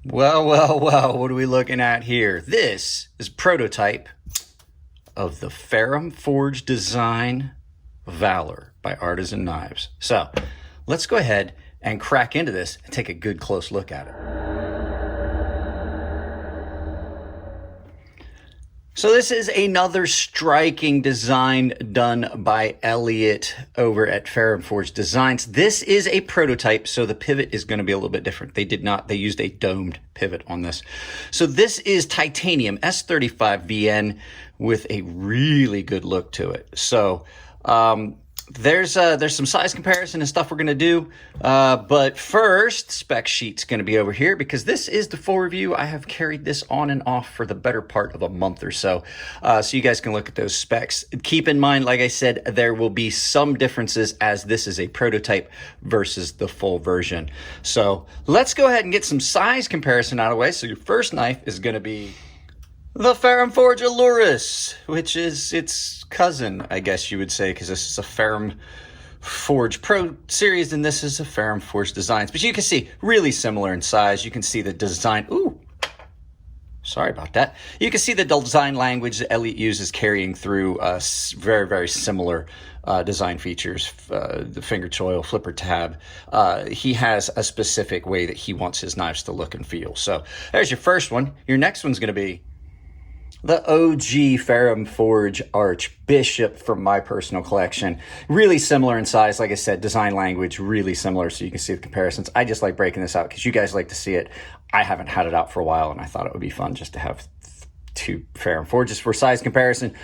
Well, what are we looking at here? This is a prototype of the ferrum forge design Valor by Artisan Knives. So let's go ahead and crack into this and take a good close look at it. So this is another striking design done by Elliot over at Ferrum Forge Designs. This is a prototype, so the pivot is going to be a little bit different. They used a domed pivot on this. So this is titanium S35VN with a really good look to it. So there's some size comparison and stuff we're going to do. But first, spec sheet's going to be over here because this is the full review. I have carried this on and off for the better part of a month or so. So you guys can look at those specs. Keep in mind, like I said, there will be some differences as this is a prototype versus the full version. So let's go ahead and get some size comparison out of the way. So your first knife is going to be the Ferrum Forge Aluris, which is its cousin, I guess you would say, because this is a Ferrum Forge Pro series, and this is a Ferrum Forge Designs. But you can see, really similar in size. You can see the design. Ooh, sorry about that. You can see the design language that Elliot uses carrying through very, very similar design features. The finger choil, flipper tab. He has a specific way that he wants his knives to look and feel. So there's your first one. Your next one's going to be the OG Ferrum Forge Archbishop from my personal collection. Really similar in size. Like I said, design language, really similar, so you can see the comparisons. I just like breaking this out because you guys like to see it. I haven't had it out for a while, and I thought it would be fun just to have two Ferrum Forges for size comparison.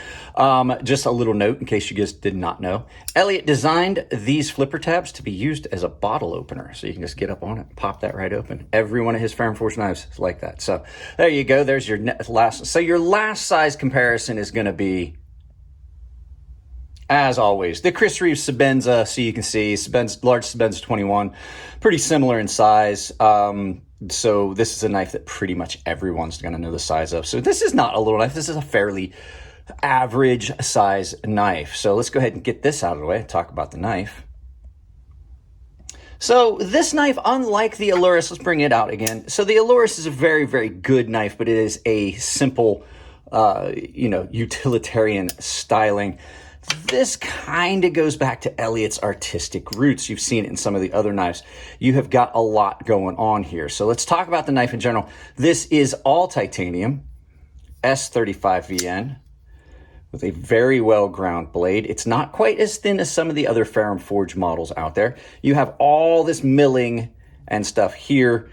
Just a little note in case you guys did not know. Elliot designed these flipper tabs to be used as a bottle opener. So you can just get up on it and pop that right open. Every one of his Ferrum Forge knives is like that. So there you go. There's your last. So your last size comparison is going to be, as always, the Chris Reeves Sebenza. So you can see large Sebenza 21, pretty similar in size. So this is a knife that pretty much everyone's going to know the size of. So this is not a little knife. This is a fairly average size knife. So let's go ahead and get this out of the way and talk about the knife. So this knife, unlike the Aluris, let's bring it out again. So the Aluris is a very, very good knife, but it is a simple, utilitarian styling. This kind of goes back to Elliot's artistic roots. You've seen it in some of the other knives. You have got a lot going on here. So let's talk about the knife in general. This is all titanium, S35VN, with a very well ground blade. It's not quite as thin as some of the other Ferrum Forge models out there. You have all this milling and stuff here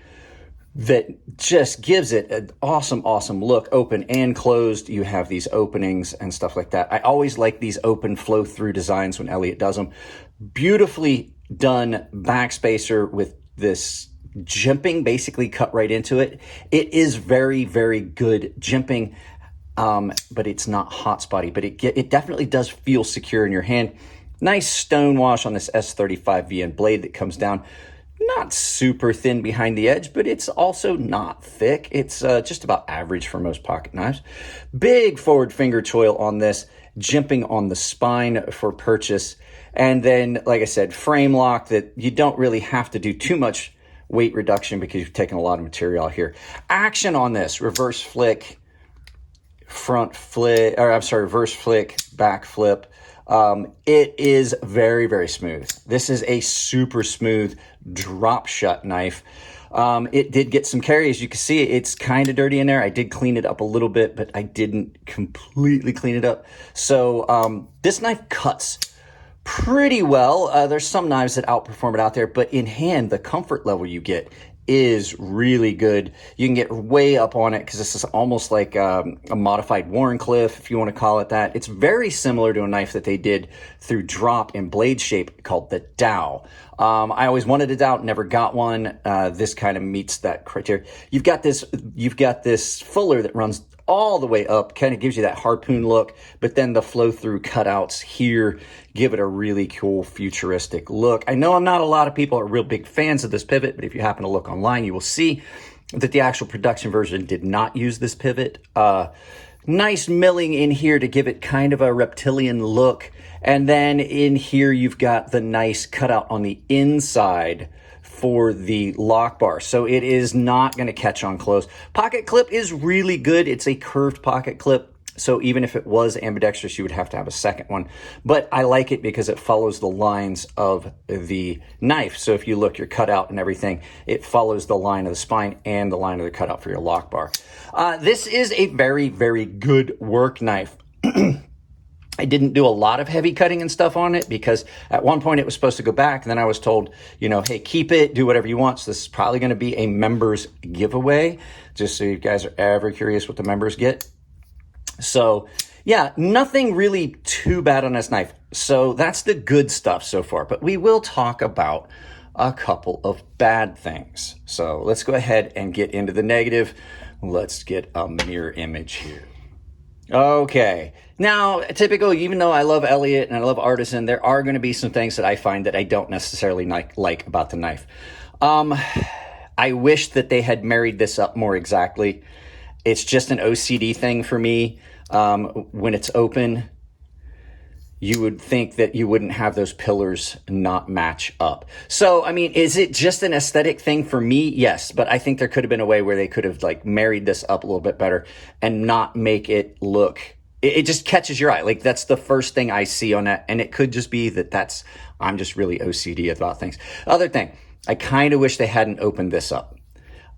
that just gives it an awesome, awesome look, open and closed. You have these openings and stuff like that. I always like these open flow through designs when Elliot does them. Beautifully done backspacer with this jimping basically cut right into it. It is very, very good jimping, but it's not hot spotty, but it definitely does feel secure in your hand. Nice stone wash on this S35VN blade that comes down. Not super thin behind the edge, but it's also not thick. It's just about average for most pocket knives. Big forward finger choil on this, jimping on the spine for purchase. And then, like I said, frame lock that you don't really have to do too much weight reduction because you've taken a lot of material out here. Action on this, reverse flick, reverse flick, back flip. It is very, very smooth. This is a super smooth drop shut knife. It did get some carry. As you can see, it's kind of dirty in there. I did clean it up a little bit, but I didn't completely clean it up. So this knife cuts pretty well. There's some knives that outperform it out there, but in hand, the comfort level you get is really good. You can get way up on it because this is almost like a modified Wharncliffe, if you want to call it that. It's very similar to a knife that they did through drop in blade shape called the Dow. I always wanted a Dow, never got one. This kind of meets that criteria. You've got this fuller that runs all the way up, kind of gives you that harpoon look, but then the flow through cutouts here give it a really cool futuristic look. I know not a lot of people are real big fans of this pivot, but if you happen to look online, you will see that the actual production version did not use this pivot. Nice milling in here to give it kind of a reptilian look. And then in here, you've got the nice cutout on the inside for the lock bar. So it is not going to catch on close. Pocket clip is really good. It's a curved pocket clip. So even if it was ambidextrous, you would have to have a second one. But I like it because it follows the lines of the knife. So if you look, your cutout and everything, it follows the line of the spine and the line of the cutout for your lock bar. This is a very, very good work knife. I didn't do a lot of heavy cutting and stuff on it because at one point it was supposed to go back, and then I was told, you know, hey, keep it, do whatever you want. So this is probably going to be a members giveaway, just so you guys are ever curious what the members get. So yeah, nothing really too bad on this knife. So that's the good stuff so far, but we will talk about a couple of bad things. So let's go ahead and get into the negative. Let's get a mirror image here. Okay, now typical, even though I love Elliot and I love Artisan, there are going to be some things that I find that I don't necessarily like about the knife. I wish that they had married this up more exactly. It's just an OCD thing for me. When it's open, you would think that you wouldn't have those pillars not match up. So, I mean, is it just an aesthetic thing for me? Yes, but I think there could have been a way where they could have like married this up a little bit better and not make it look, it just catches your eye. Like that's the first thing I see on that. And it could just be that I'm just really OCD about things. Other thing, I kind of wish they hadn't opened this up.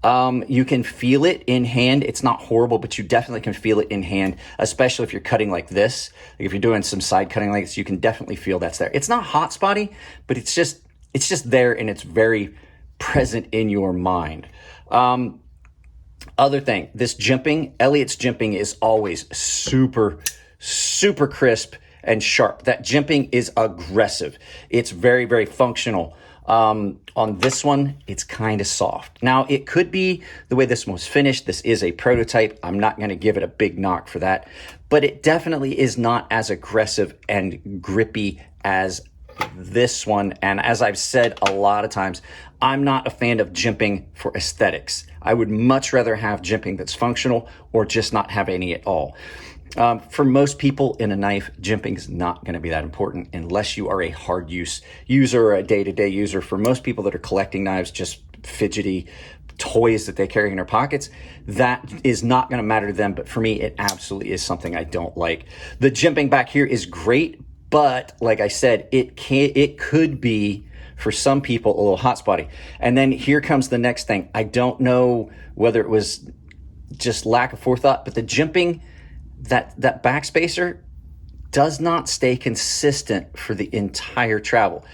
You can feel it in hand. It's not horrible, but you definitely can feel it in hand, especially if you're cutting like this. Like if you're doing some side cutting like this, you can definitely feel that's there. It's not hot spotty, but it's just there, and it's very present in your mind. Other thing, this jimping, Elliot's jimping is always super, super crisp and sharp. That jimping is aggressive. It's very, very functional. On this one, it's kind of soft. Now, it could be the way this one was finished. This is a prototype. I'm not going to give it a big knock for that, but it definitely is not as aggressive and grippy as this one. And as I've said a lot of times, I'm not a fan of jimping for aesthetics. I would much rather have jimping that's functional or just not have any at all. For most people in a knife, jimping is not going to be that important unless you are a hard use user or a day-to-day user. For most people that are collecting knives, just fidgety toys that they carry in their pockets, that is not going to matter to them. But for me, it absolutely is something I don't like. The jimping back here is great, but like I said, it could be for some people a little hot spotty. And then here comes the next thing. I don't know whether it was just lack of forethought, but the jimping, that backspacer does not stay consistent for the entire travel.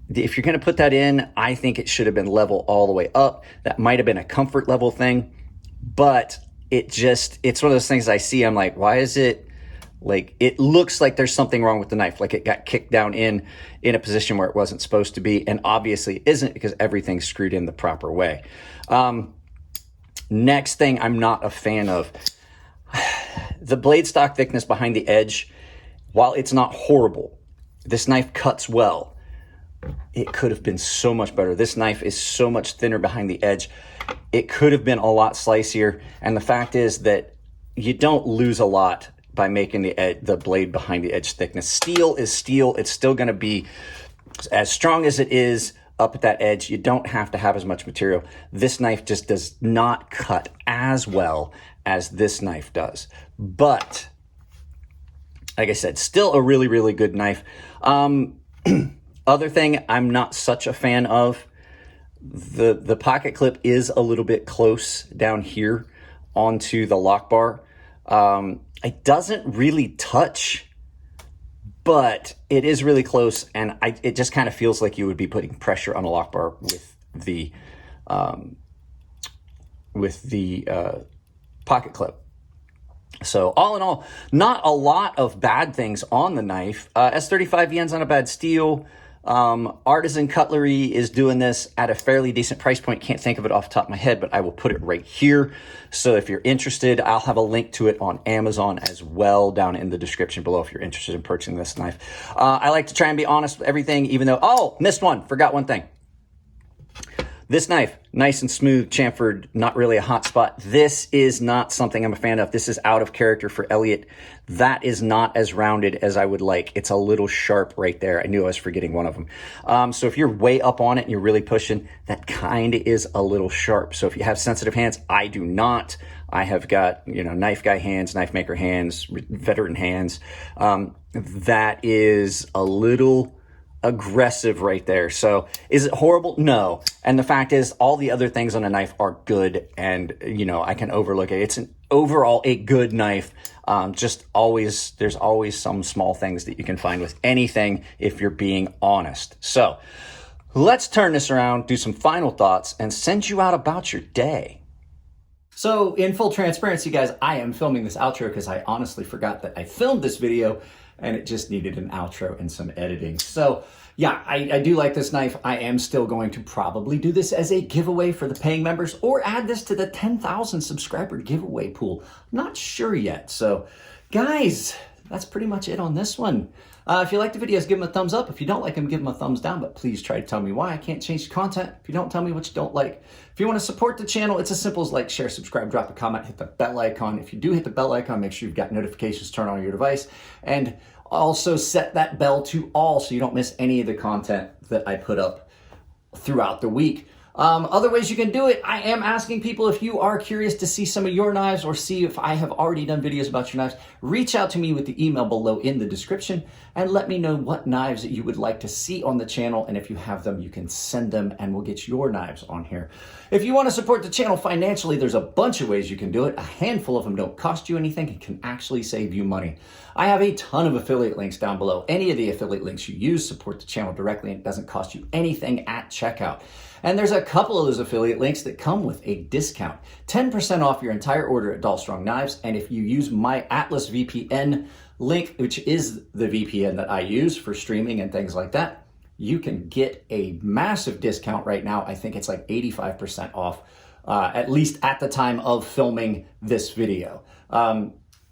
If you're going to put that in, I think it should have been level all the way up. That might have been a comfort level thing, but it's one of those things I see. I'm like, why is it like, it looks like there's something wrong with the knife. Like it got kicked down in a position where it wasn't supposed to be. And obviously it isn't, because everything's screwed in the proper way. Next thing I'm not a fan of, the blade stock thickness behind the edge. While it's not horrible, this knife cuts well. It could have been so much better. This knife is so much thinner behind the edge. It could have been a lot slicier. And the fact is that you don't lose a lot by making the blade behind the edge thickness. Steel is steel. It's still going to be as strong as it is up at that edge. You don't have to have as much material. This knife just does not cut as well as this knife does. But like I said, still a really, really good knife. Other thing I'm not such a fan of, the pocket clip is a little bit close down here onto the lock bar. It doesn't really touch, but it is really close, and it just kind of feels like you would be putting pressure on a lock bar with the pocket clip. So all in all, not a lot of bad things on the knife. S35 yen's on a bad steel. Artisan Cutlery is doing this at a fairly decent price point. Can't think of it off the top of my head, but I will put it right here. So if you're interested, I'll have a link to it on Amazon as well down in the description below if you're interested in purchasing this knife. I like to try and be honest with everything, even though, oh, missed one, forgot one thing. This knife, nice and smooth, chamfered, not really a hot spot. This is not something I'm a fan of. This is out of character for Elliot. That is not as rounded as I would like. It's a little sharp right there. I knew I was forgetting one of them. So if you're way up on it and you're really pushing, that kind of is a little sharp. So if you have sensitive hands, I do not. I have got, you know, knife guy hands, knife maker hands, veteran hands. That is a little aggressive right there. So is it horrible? No. And the fact is, all the other things on a knife are good, and you know, I can overlook it. It's an overall a good knife. Just always, there's always some small things that you can find with anything if you're being honest. So let's turn this around, do some final thoughts, and send you out about your day. So in full transparency, guys, I am filming this outro because I honestly forgot that I filmed this video and it just needed an outro and some editing. So yeah, I do like this knife. I am still going to probably do this as a giveaway for the paying members, or add this to the 10,000 subscriber giveaway pool. Not sure yet. So guys, that's pretty much it on this one. If you like the videos, give them a thumbs up. If you don't like them, give them a thumbs down, but please try to tell me why. I can't change the content if you don't tell me what you don't like. If you want to support the channel, it's as simple as like, share, subscribe, drop a comment, hit the bell icon. If you do hit the bell icon, make sure you've got notifications turned on your device, and also set that bell to all so you don't miss any of the content that I put up throughout the week. Other ways you can do it, I am asking people, if you are curious to see some of your knives or see if I have already done videos about your knives, reach out to me with the email below in the description and let me know what knives that you would like to see on the channel. And if you have them, you can send them and we'll get your knives on here. If you want to support the channel financially, there's a bunch of ways you can do it. A handful of them don't cost you anything and can actually save you money. I have a ton of affiliate links down below. Any of the affiliate links you use support the channel directly and it doesn't cost you anything at checkout. And there's a couple of those affiliate links that come with a discount. 10% off your entire order at Doll Strong Knives. And if you use my Atlas VPN link, which is the VPN that I use for streaming and things like that, you can get a massive discount right now. I think it's like 85% off, at least at the time of filming this video.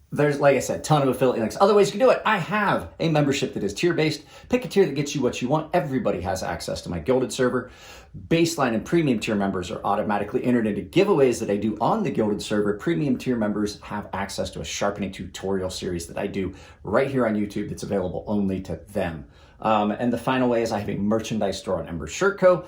There's, like I said, a ton of affiliate links. Other ways you can do it. I have a membership that is tier-based. Pick a tier that gets you what you want. Everybody has access to my Gilded server. Baseline and premium tier members are automatically entered into giveaways that I do on the Gilded server. Premium tier members have access to a sharpening tutorial series that I do right here on YouTube that's available only to them. And the final way is I have a merchandise store on Ember Shirt Co.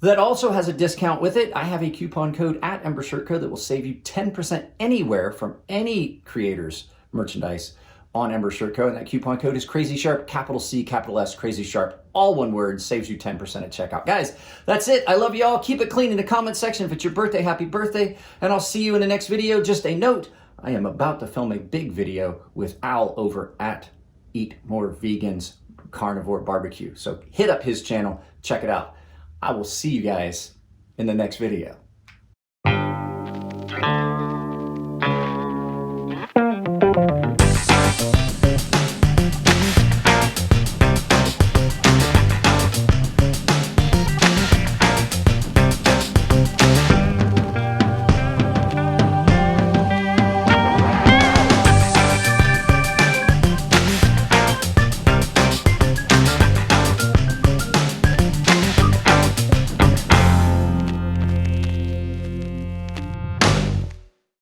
that also has a discount with it. I have a coupon code at Ember Shirt Co. that will save you 10% anywhere from any creator's merchandise on Ember Shirt Co. And that coupon code is CrazySharp, capital C, capital S, CrazySharp, all one word, saves you 10% at checkout. Guys, that's it. I love you all. Keep it clean in the comment section. If it's your birthday, happy birthday. And I'll see you in the next video. Just a note, I am about to film a big video with Al over at Eat More Vegans Carnivore Barbecue. So hit up his channel, check it out. I will see you guys in the next video.